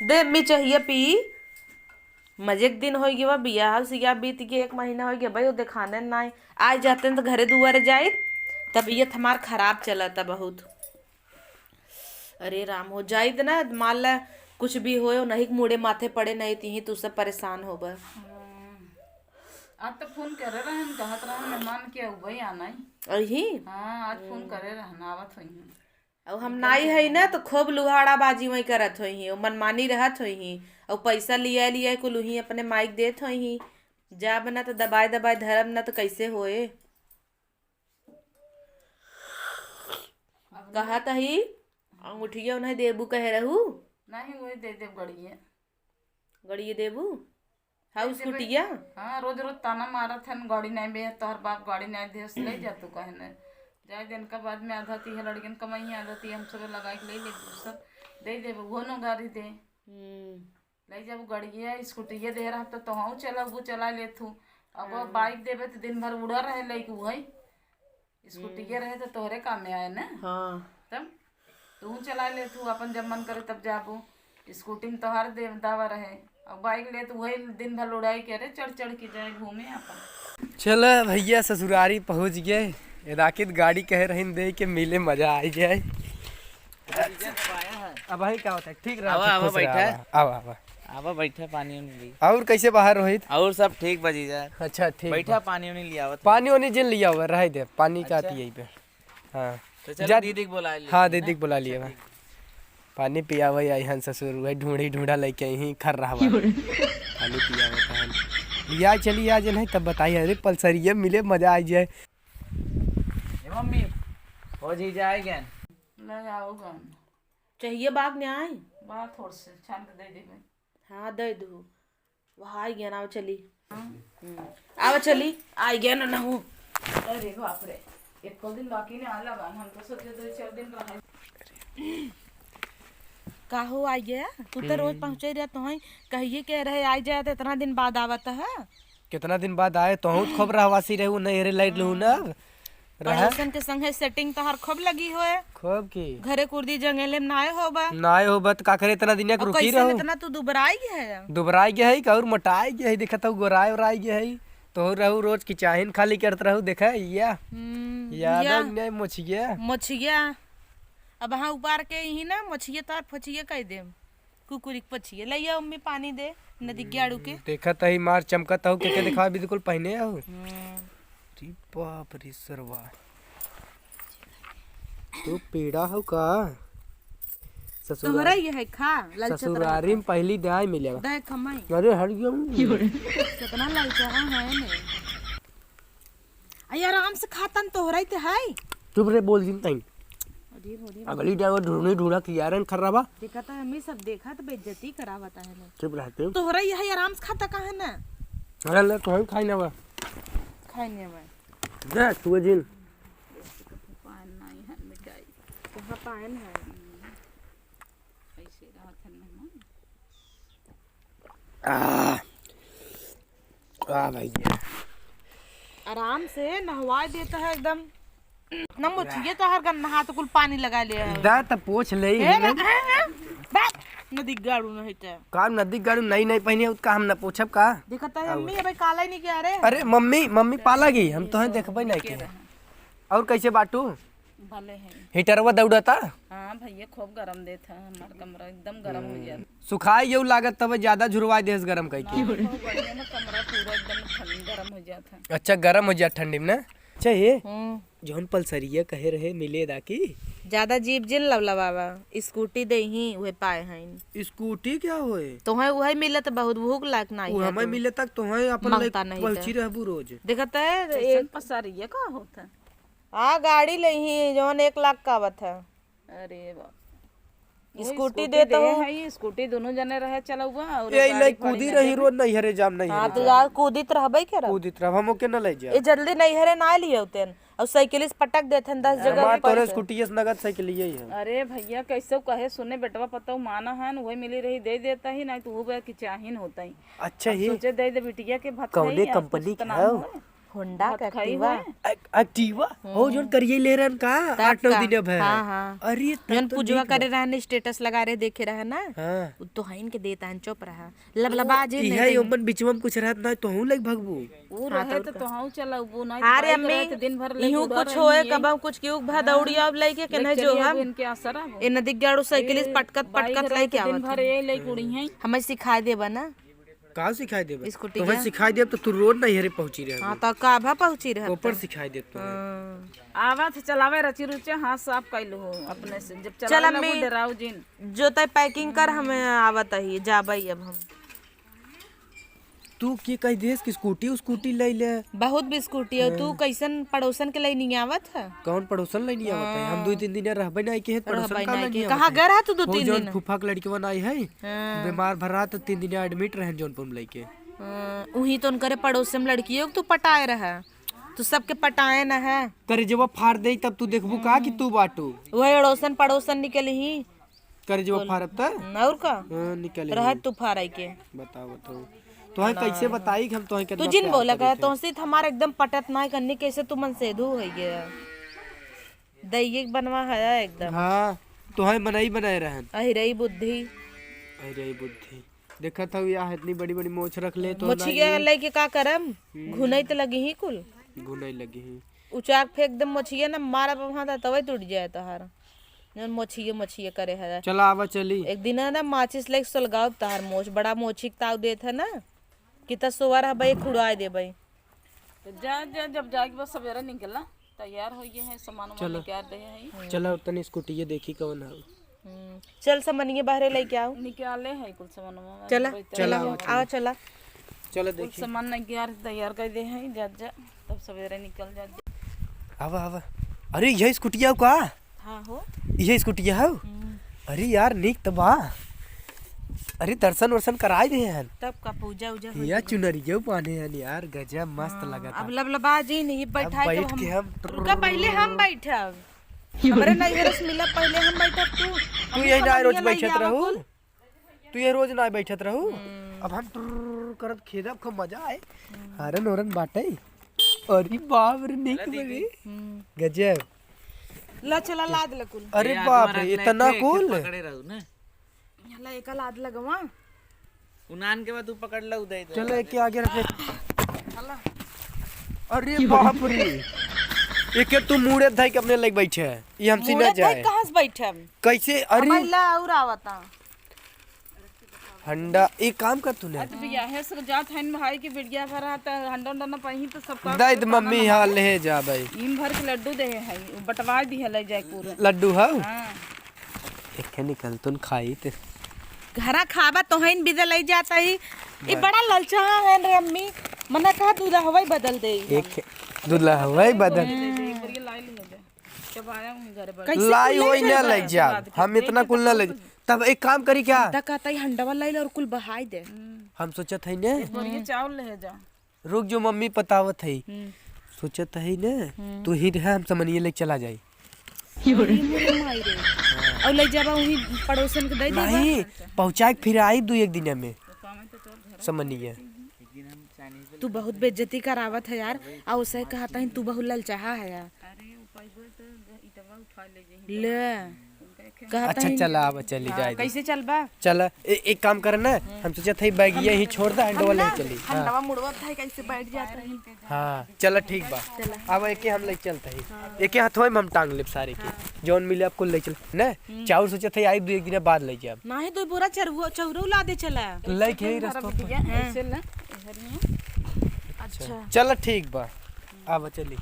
दे मी चाहिए पी। मजे के दिन हो गया बियाह सिया बीत गया, 1 महीना हो गया भाई, वो दिखाने ना आए जाते तो घरे दुआरे जाए। तबीयत हमार खराब चला था बहुत। अरे राम हो जाए तो ना मान ला कुछ भी हो नहीं मुड़े माथे पड़े नहीं थी तू सब परेशान हो बा। आज तो फोन करे रहन कहत रहन मेहमान के भाई आना ही। अही हाँ आज फोन करे रहन आवत हुई हैं। अब हम नाई है ना तो खूब लुहाड़ा बाजी वही करत होई मनमानी रहत होई। और पैसा लिया लिया कुल ही अपने माइक देत होई। जा बना तो दबाए दबाए धर्म ना तो कैसे होए। कहा तही अंगूठिया उन्हें देबू कहे रहू। नहीं वही दे दे गड़िए। गड़िए देबू हाउस कुटिया। हाँ रोज रोज ताना मारत है गाड़ी नहीं बे तोहर बाप गाड़ी नहीं दे ले जा तू कहे न जाए दिन का बाद में आधा ती है लड़किन कमाई आधा ती हम सब लगा के ले सब दे दे वो नो गाड़ी दे ले जब गड़िया स्कूटिया दे रहा तो तुम चला वो चला ले तू। अब वो बाइक देवे तो दिन भर उड़ा रहे लेके वही स्कूटिया रहे तो तोहरे काम में आए ना। हाँ तब तू चला ले तू अपन जब मन करे तब जाबू। स्कूटी में तोहार दे दावा रहे और बाइक ले तो वही दिन भर उड़ाई करे चढ़ चढ़ के जाए घूमे अपन। चलो भैया ससुरारी पहुंच गए। राकित गाड़ी कह रही दे के मिले मजा आ जाए। अब भाई क्या होता है ठीक रहा आवा बैठा आवा आवा बैठा पानी उनी ली और कैसे बाहर रोहित। और सब ठीक बजी जा। अच्छा ठीक बैठा पानी उनी लिया आवत पानी वानी जिन लिया हुआ रह दे पानी का आती यही पे। हाँ तो चल दीदी को बुला लिया। हाँ दीदी को बुला लिया भाई पानी पिया हुआ आई हन ससुर वही ढूंढी ढूंढा लेके यहीं खर रहा हुआ पानी पिया हुआ था लिया चलिए आज नहीं तब बताइए। अरे पल्सरिया मिले मजा आ जाए। मम्मी हो जी जाएगा ले आओगा चाहिए बाग न्याय बात थोड़ से छान के दे दे। हाँ दे दू वहाँ आई गया ना आओ चली। आओ चली आई गया ना हूँ। अरे बाप रे एक दिन बाकी ने आ लगा हम तो सोचे 2-4 दिन रहा। का हो आई गया तू तो रोज पहुँचे रहे तो कहिए कह रहे आई जाए तो इतना दिन बाद आवत है। कितना दिन बाद आए तो खूब रहवासी रहू नहीं रे लाइट लू ना पड़ोसन के संगे सेटिंग तो हर खूब लगी होए खूब की घरे कुर्दी जंगले में नाए होबा नाय हो बत का करे इतना दिन रुकी कैसे रहो। इतना तू दुबराई गया है। दुबराई गया है और मोटाई गया है देखा था गोराई ओराई गया है तो रहू रोज की चाहिन खाली करत रहू देखा या याद नहीं मोछिया मछिया अब हाँ उपार के ही ना मछिया तार फछिया कह दे कुकुरी पछिया लैया मम्मी पानी दे नदी गाड़ू के देखा तही मार चमकत हो के दिखा बिल्कुल पहने हो। री बाप रे सरवा तो पेड़ा हो का तोहरा ये है खा ससुरारी में पहली दाई मिलेगा दे कमाई। अरे हट गया कितना लालचा है ने आई आराम से खातन तोहरा ही तो है। चुप रे बोल दिन तई अगली डाव ढूंढने ढूंढा किया रन खराबा देखा था हमें सब देखा तो बेइज्जती करावता है ना। चुप रहते तोहरा ये है आराम से खाता का है ना। अरे ले तो खाई ना बा खाने में दे तू जिन पान नहीं है मिठाई कहाँ पान है ऐसे रहा था मेहमान। आ भाई आराम से नहवा देता है एकदम ना मुझे तो हर गन नहा तो कुल पानी लगा लिया है। दा त पोछ ले नदी गाड़ू नहीं तो काम नदी गाड़ी नहीं पहने उसका हम न पूछब का देखा था मम्मी अबे काला ही नहीं किया रे। अरे मम्मी पाला गई हम तो देखबे नहीं के और कैसे बाटू भले हैं हीटरवा दौड़ता। हाँ भैया खूब गरम देता हमारा कमरा एकदम गरम हो गया। सुखाई यू लागत तब ज्यादा झुरवा देस गरम कई के खूब बढ़िया ना कमरा पूरा एकदम ठंड गरम हो जाता। अच्छा गरम हो जा ठंडी में ना। अच्छा ये जौन पल्सरिया कहे रहे मिले दा की ज्यादा जीप जिन लवलवावा स्कूटी दे ही वह पाए हैं। स्कूटी क्या होए तो है वही मिले तो बहुत भूख लाग ना वो हमें मिले तक तो है अपन मांगता नहीं पलची रहबू रोज देखता है एक पसारिया का होता। हाँ गाड़ी ले ही जौन 1 लाख का आवत है। अरे बाप स्कूटी दे तो है स्कूटी दोनों जने रहे चला हुआ और ये नहीं कूदी रही रोज नहीं हरे जाम नहीं हाँ तो यार कूदित रहबे के रह कूदी तरफ हम के न ले जा ये जल्दी नहीं हरे ना लिए होते और साइकिल से पटक देते 10 जगह हमार तोरे स्कूटी से नगद साइकिल ही है। अरे भैया कैसे कहे सुने बेटवा पता माना है वही मिली रही दे देता ही नहीं तो वो की चाहिन होता ही। अच्छा ही सोचे दे दे बिटिया के भात कौने कंपनी का होंडा का खाई एक्टिवा हुआ एक्टिवा हो जोन करिए ले रहन का 8-9 दिन अब है। हाँ हाँ अरे जन पूजवा करे रहने स्टेटस लगा रहे देखे रहे ना हाँ उ तो हइन के देता हन चुप रहा लबलबा जे नहीं इहे ओमन बिचवा में कुछ रहत ना तो हूं लग भगबू। वो रहे तो हूं चला वो नहीं अरे अम्मी दिन भर ले इहू कुछ होए कब कुछ क्यों भा दौड़िया लेके के नहीं जो हम इनके असर है ए नदी गाड़ू साइकिल पटकत पटकत लेके दिन आवत भर ये ले कुड़ी हैं हमें सिखा देबा ना का सिखाई देबे स्कूटी तो मैं सिखाई देब तो तू रोड नहीं हरे पहुंची रहे हाँ तो काभा पहुंची रहा ऊपर सिखाई देब तो आवा थे चलावे रची रुचे हाथ साफ कैलू हो अपने से जब चल चला अम्मी। लगू डराऊ जिन जो तय पैकिंग कर हमें आवत ही जाबई अब हम तू के कह देस कि स्कूटी ले ले बहुत भी स्कूटी है तू कैसन पड़ोसन के लिए नहीं आवत है कौन पड़ोसन ले नहीं आवत है हम 2-3 दिन रहबे नहीं के पड़ोसन का नहीं आवत कहाँ गए रहा तू 2-3 जोन दिन फूफा के लड़की बनाई है बीमार भर रहा तो 3 दिन एडमिट रहे जौनपुर में लेके उही तो उनकरे पड़ोस में लड़की हो तू पटाए रहा तू सबके पटाए न है करे जब वो फाड़ दे तब तू देखबू का कि तू बाटू वही अड़ोसन पड़ोसन निकल ही करे जब वो फाड़ब त और का निकल रह तू फाड़ाई के बताओ तो है कैसे बताई कि हम तो तू जिन बोला कह तो से हमारा एकदम पटत ना करनी कैसे तू मन से धू है ये दही बनवा है एकदम हां तो है बनाए रहन अहिरई बुद्धि अरे बुद्धि देखा था या इतनी बड़ी बड़ी मोछ रख ले तो मोछी के लेके का करम घुनई तो लगी ही कुल घुनई लगी ही उचाक फेंक दम मोछिए ना मारा वहां था तवे टूट जाए तहार जन मोछिए करे है चला आवा चली एक दिन है ना माचिस लेके सुलगाव तहार मोछ बड़ा मोछी ताव देत है ना कितना सोवर है भाई खुड़ाए दे भाई तो जा जब जाके बस सवेरा निकला तैयार हो गए हैं सामान निकाल दे हैं चला उतनी स्कूटी ये देखी कौन है चल समनिए बाहर लेके आओ निकाले है कुल सामान चला आओ चला चलो कुल सामान निकाल तैयार कर दे हैं जा तब सवेरे निकल जा आवा अरे यही स्कूटिया का हाँ हो यही स्कूटिया है अरे यार निक तो बा अरे दर्शन वर्शन कराए दे हैं तब का पूजा उजा या चुनरिया पाने हैं यार गजब मस्त लगा था अब लबलबा जी नहीं बैठा बैठ के हम रुका पहले हम बैठब हमरे नैहर से मिला पहले हम बैठब तू यही ना रोज बैठत रहू तू ये रोज ना बैठत रहू अब हम करत खेदब खूब मजा आए हरन ओरन बाटे अरे बाप रे निक बे गजब ला चला लाद लकुल अरे बाप रे इतना कूल पकड़े रहू ना ला एक लाद लगवा उनान के बाद तू पकड़ ला उदय चलो एक के आगे रखे अरे बाप रे एक तू मुड़े धाई के अपने लग बैठे ये हमसे ना जाए कहां से बैठब कैसे अरे महिला और आवता हंडा एक काम कर तूने तो भैया है सर जात है भाई की बिटिया भरा त हंडा ना पहिन तो सब का दे मम्मी हां ले जा भाई इन भर के लड्डू दे है बटवा दी है ले जाए पूरा लड्डू हां हां एक निकल तुन खाई ते घरा खाबा तो हइन बिदे ले जाता ही ये बड़ा ललचा है रे अम्मी मना कहा दूध हवाई बदल दे एक दूल्हा हवाई बदल एक बार ये लाई ले जा जब आया हूं घर पर लाई होई ना लग जा हम इतना कुल ना लग तब एक काम करी क्या कहता ही हंडवा लाई और कुल बहाई दे हम सोचत है ने और ये चावल ले जा रुक जो मम्मी पतावत है सोचत है ने तू ही रह हम समनिए ले चला जाई और ले जाबा वही पड़ोसन के दे दे नहीं पहुंचा के फिर आई 2-1 दिन में समनिए तू बहुत बेइज्जती करावत है यार आ उसे कहता है तू बहुत ललचाहा है यार ले कहता अच्छा है चला अब चली जाए कैसे चलबा चल एक काम करना हम सोचत है बैग यही छोड़ दा हैंडवा ले चली हंडवा मुड़वा था कैसे बैठ जाता है हाँ चल ठीक बा अब एके हम ले चलते हैं एके हाथवा में हम टांग लेब सारे के जौन मिले आपको ले चल ना चाउर सोचत है आई 2-1 दिन बाद ले जाब नहीं तो बोरा चौरो ला दे चला ले के ही रास्ता पर ऐसे ले अच्छा चल ठीक बा अब चली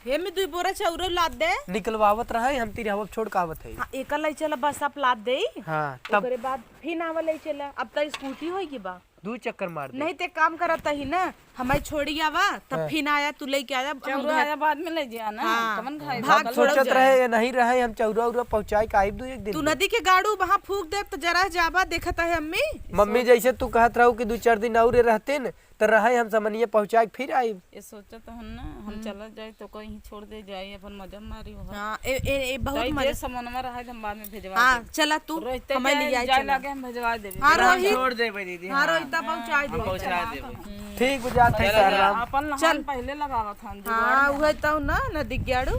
हे में 2 बोरा चौरो ला दे निकलवावत रहे हम तीर हवा छोड़ कावत है हाँ एक ले चला बस आप लाद दे हाँ तब ओकरे बाद फिर नावा ले चला अब तक स्कूटी होगी बा 2 चक्कर मार दे नहीं ते काम करता ही ना हमें छोड़ी आवा तब फिर आया तू लेके आया चौरा आया बाद में ले जा ना तमन खाए भाग सोचत रहे या नहीं रहे हम चौरा उरा पहुंचाए का आइब 2-1 दिन तू नदी के गाड़ू वहाँ फूक दे तो जरा जाबा देखता है अम्मी मम्मी जैसे तू कहत रहू कि 2-4 दिन और रहते न तो रहे हम समनिए पहुँचाए फिर आई। ये सोचा तो हम ना हम चला जाए तो कहीं छोड़ दे जाए अपन मजा मारी हो हाँ ए बहुत मजा समनमा रहा हम बाद में भेजवा हाँ चला तू रोहित हमें ले आई जाए लागे हम भेजवा देबे हाँ रोहित छोड़ देबे दीदी। हाँ रोहित पहुँचा दे पहुंचा देबे। ठीक बुझात है सर राम। अपन चल पहले लगावा था हाँ वह तो ना नदी ग्याड़ू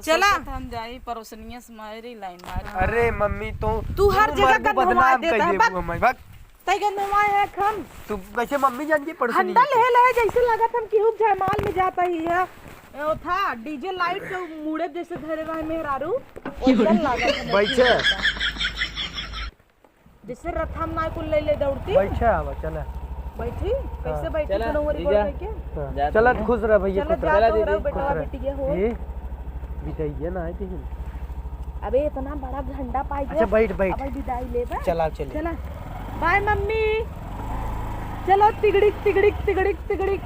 चला हम जाई परोसनिया से मारी लाइन मारी अरे मम्मी तू हर जगह मर्द गंदवा बदनाम देता कर है, देबू हमारी भाग। तई गंदवा है खम तू कैसे मम्मी जान जी पड़ोसनी ठंडा ले जैसे लगा हम केहू जयमाल में जाता ही है वो था डीजे लाइट के मुड़े जैसे धरे रहे मेहरारू ओजन लगा बैठे जैसे रथम नाय कुल ले दौड़ती बैठे आवा चला। बैठी कैसे बैठी तो रिकॉर्ड करके चला खुश रह भैया चलो खुश जा रह। तो रहो बेटा बेटी हो ए बिताइए ना आए थे। अबे इतना बड़ा झंडा पाई अच्छा बैठ बैठ अब विदाई ले बा चला चले। चला बाय मम्मी चलो तिगड़िक तिगड़िक तिगड़िक तिगड़िक